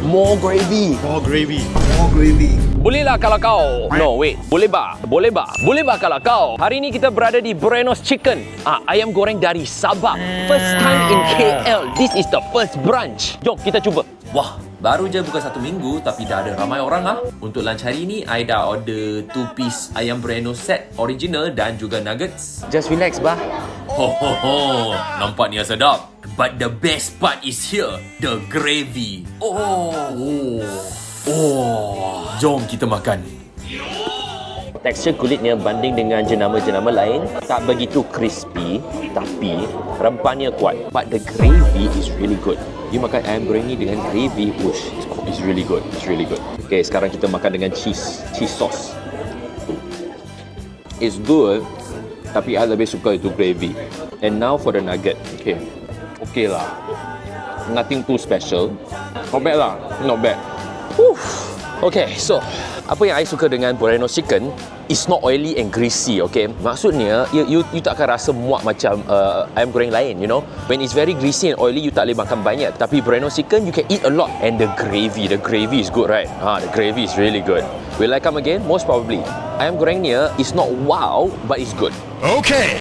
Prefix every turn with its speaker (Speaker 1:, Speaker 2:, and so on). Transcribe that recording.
Speaker 1: More gravy.
Speaker 2: More gravy.
Speaker 1: More gravy.
Speaker 3: Bolehlah kalau kau. No, wait. Boleh bah? Kalau kau. Hari ni kita berada di BORENOS Chicken. Ayam goreng dari Sabah. First time in KL. This is the first branch. Jom kita cuba.
Speaker 4: Wah, baru je buka 1 minggu tapi dah ada ramai orang lah. Untuk lunch hari ni, I dah order 2 piece ayam BORENOS set original dan juga nuggets.
Speaker 3: Just relax bah.
Speaker 4: Ho ho ho, nampaknya sedap. But the best part is here, the gravy. Jom kita makan.
Speaker 3: Tekstur kulitnya banding dengan jenama-jenama lain tak begitu crispy, tapi rempahnya kuat. But the gravy is really good. You makan ayam goreng ni dengan gravy, it's really good. It's really good. Okay, sekarang kita makan dengan cheese sauce. It's good, tapi I lebih suka itu gravy. And now for the nugget. Okay lah. Nothing too special. Not bad lah. Not bad. Okay, so apa yang I suka dengan BORENOS Chicken is not oily and greasy, okay? Maksudnya, you tak akan rasa muak macam ayam goreng lain, you know? When it's very greasy and oily, you tak boleh makan banyak. Tapi BORENOS Chicken, you can eat a lot. And the gravy is good, right? The gravy is really good. Will I come again? Most probably. Ayam gorengnya is not wow, but it's good.
Speaker 2: Okay.